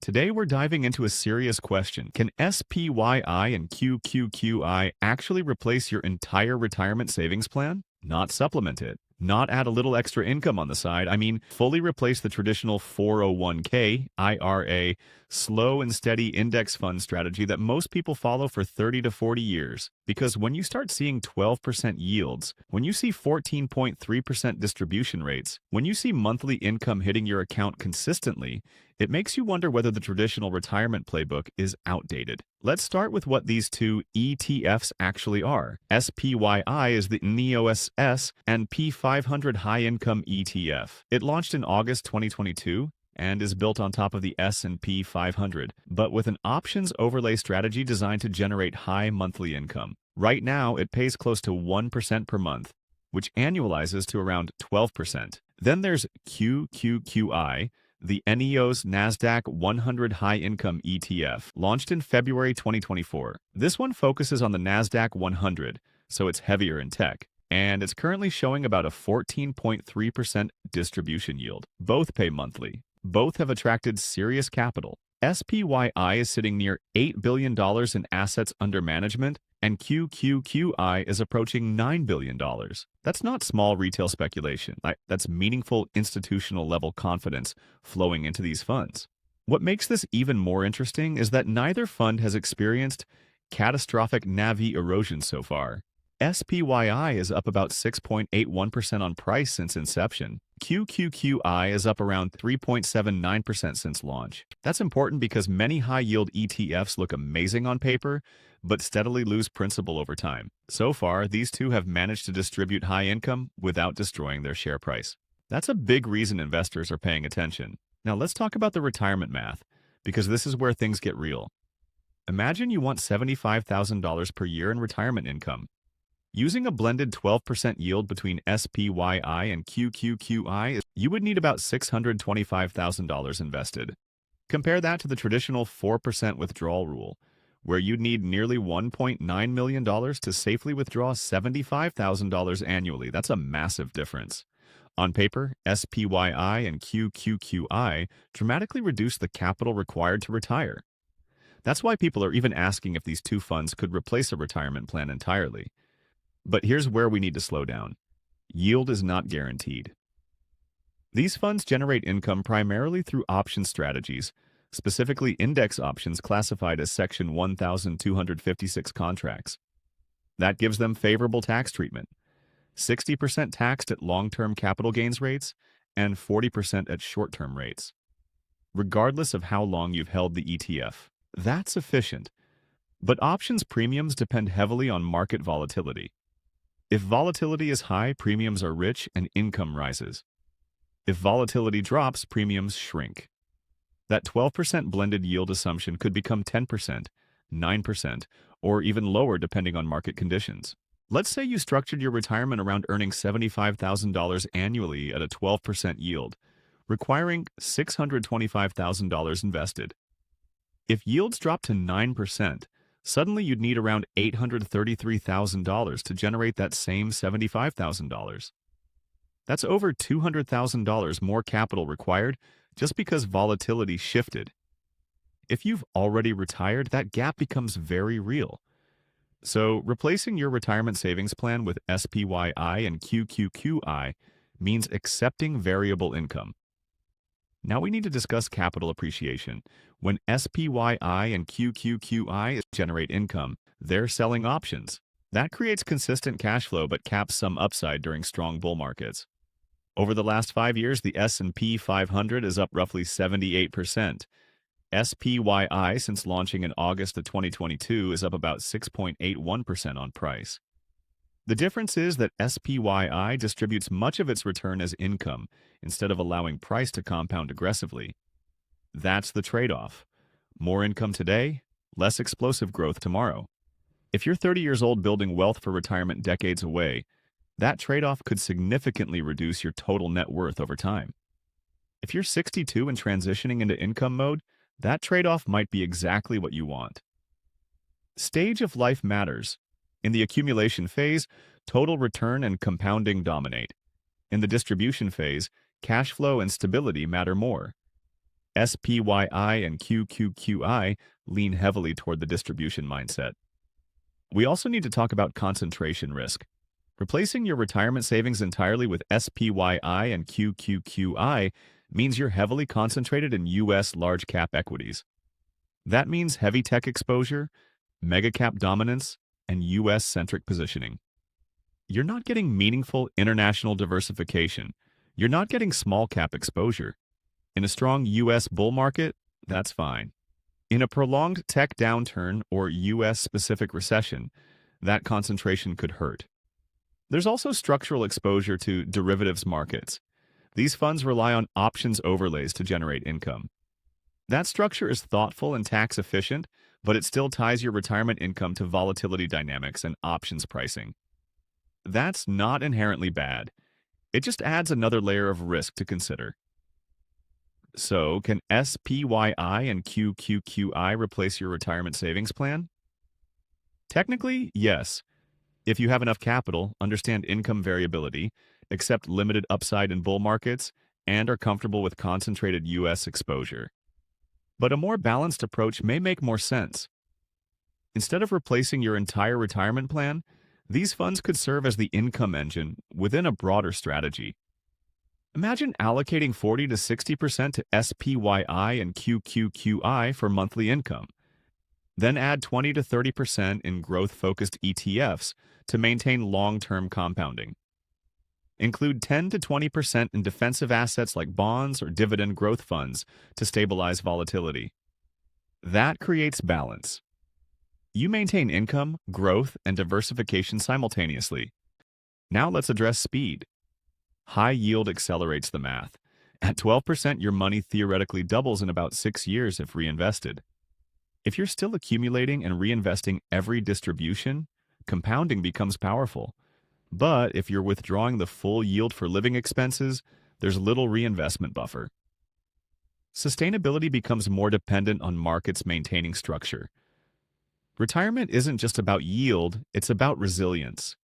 Today we're diving into a serious question. Can SPYI and QQQI actually replace your entire retirement savings plan? Not supplement it. Not add a little extra income on the side. I mean, fully replace the traditional 401k, IRA, slow and steady index fund strategy that most people follow for 30 to 40 years. Because when you start seeing 12% yields, when you see 14.3% distribution rates, when you see monthly income hitting your account consistently, it makes you wonder whether the traditional retirement playbook is outdated. Let's start with what these two ETFs actually are. SPYI is the NEOS and P500 High Income ETF. It launched in August 2022 and is built on top of the S&P 500, but with an options overlay strategy designed to generate high monthly income. Right now, it pays close to 1% per month, which annualizes to around 12%. Then there's QQQI, the NEOS NASDAQ-100 High Income ETF, launched in February 2024. This one focuses on the NASDAQ-100, so it's heavier in tech, and it's currently showing about a 14.3% distribution yield. Both pay monthly. Both have attracted serious capital. SPYI is sitting near $8 billion in assets under management, and QQQI is approaching $9 billion. That's not small retail speculation. That's meaningful institutional level confidence flowing into these funds. What makes this even more interesting is that neither fund has experienced catastrophic NAV erosion so far. SPYI is up about 6.81% on price since inception. QQQI is up around 3.79% since launch. That's important because many high-yield ETFs look amazing on paper, but steadily lose principal over time. So far, these two have managed to distribute high income without destroying their share price. That's a big reason investors are paying attention. Now let's talk about the retirement math, because this is where things get real. Imagine you want $75,000 per year in retirement income. Using a blended 12% yield between SPYI and QQQI, you would need about $625,000 invested. Compare that to the traditional 4% withdrawal rule, where you'd need nearly $1.9 million to safely withdraw $75,000 annually. That's a massive difference. On paper, SPYI and QQQI dramatically reduce the capital required to retire. That's why people are even asking if these two funds could replace a retirement plan entirely. But here's where we need to slow down. Yield is not guaranteed. These funds generate income primarily through option strategies, specifically index options classified as Section 1256 contracts. That gives them favorable tax treatment, 60% taxed at long-term capital gains rates and 40% at short-term rates, regardless of how long you've held the ETF. That's efficient. But options premiums depend heavily on market volatility. If volatility is high, premiums are rich and income rises. If volatility drops, premiums shrink. That 12% blended yield assumption could become 10%, 9%, or even lower depending on market conditions. Let's say you structured your retirement around earning $75,000 annually at a 12% yield, requiring $625,000 invested. If yields drop to 9%, suddenly you'd need around $833,000 to generate that same $75,000. That's over $200,000 more capital required just because volatility shifted. If you've already retired, that gap becomes very real. So replacing your retirement savings plan with SPYI and QQQI means accepting variable income. Now we need to discuss capital appreciation. When SPYI and QQQI generate income, they're selling options. That creates consistent cash flow but caps some upside during strong bull markets. Over the last 5 years, the S&P 500 is up roughly 78%. SPYI, since launching in August of 2022, is up about 6.81% on price. The difference is that SPYI distributes much of its return as income instead of allowing price to compound aggressively. That's the trade-off. More income today, less explosive growth tomorrow. If you're 30 years old building wealth for retirement decades away, that trade-off could significantly reduce your total net worth over time. If you're 62 and transitioning into income mode, that trade-off might be exactly what you want. Stage of life matters. In the accumulation phase, total return and compounding dominate. In the distribution phase, cash flow and stability matter more. SPYI and QQQI lean heavily toward the distribution mindset. We also need to talk about concentration risk. Replacing your retirement savings entirely with SPYI and QQQI means you're heavily concentrated in U.S. large-cap equities. That means heavy tech exposure, mega-cap dominance, and U.S.-centric positioning. You're not getting meaningful international diversification. You're not getting small-cap exposure. In a strong U.S. bull market, that's fine. In a prolonged tech downturn or U.S.-specific recession, that concentration could hurt. There's also structural exposure to derivatives markets. These funds rely on options overlays to generate income. That structure is thoughtful and tax efficient, but it still ties your retirement income to volatility dynamics and options pricing. That's not inherently bad. It just adds another layer of risk to consider. So, can SPYI and QQQI replace your retirement savings plan? Technically, yes. If you have enough capital, understand income variability, accept limited upside in bull markets, and are comfortable with concentrated U.S. exposure. But a more balanced approach may make more sense. Instead of replacing your entire retirement plan, these funds could serve as the income engine within a broader strategy. Imagine allocating 40 to 60% to SPYI and QQQI for monthly income. Then add 20 to 30% in growth-focused ETFs to maintain long-term compounding. Include 10 to 20% in defensive assets like bonds or dividend growth funds to stabilize volatility. That creates balance. You maintain income, growth, and diversification simultaneously. Now let's address speed. High yield accelerates the math. At 12%, your money theoretically doubles in about 6 years if reinvested. If you're still accumulating and reinvesting every distribution, compounding becomes powerful. But if you're withdrawing the full yield for living expenses, there's little reinvestment buffer. Sustainability becomes more dependent on markets maintaining structure. Retirement isn't just about yield, it's about resilience.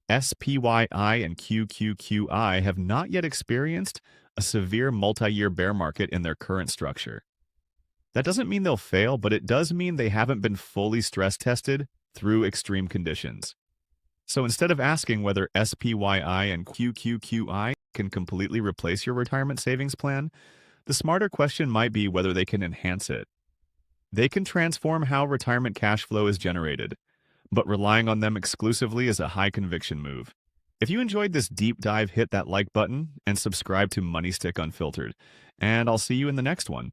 SPYI and QQQI have not yet experienced a severe multi-year bear market in their current structure. That doesn't mean they'll fail, but it does mean they haven't been fully stress-tested through extreme conditions. So instead of asking whether SPYI and QQQI can completely replace your retirement savings plan, the smarter question might be whether they can enhance it. They can transform how retirement cash flow is generated, but relying on them exclusively is a high-conviction move. If you enjoyed this deep dive, hit that like button and subscribe to Money Stick Unfiltered, and I'll see you in the next one.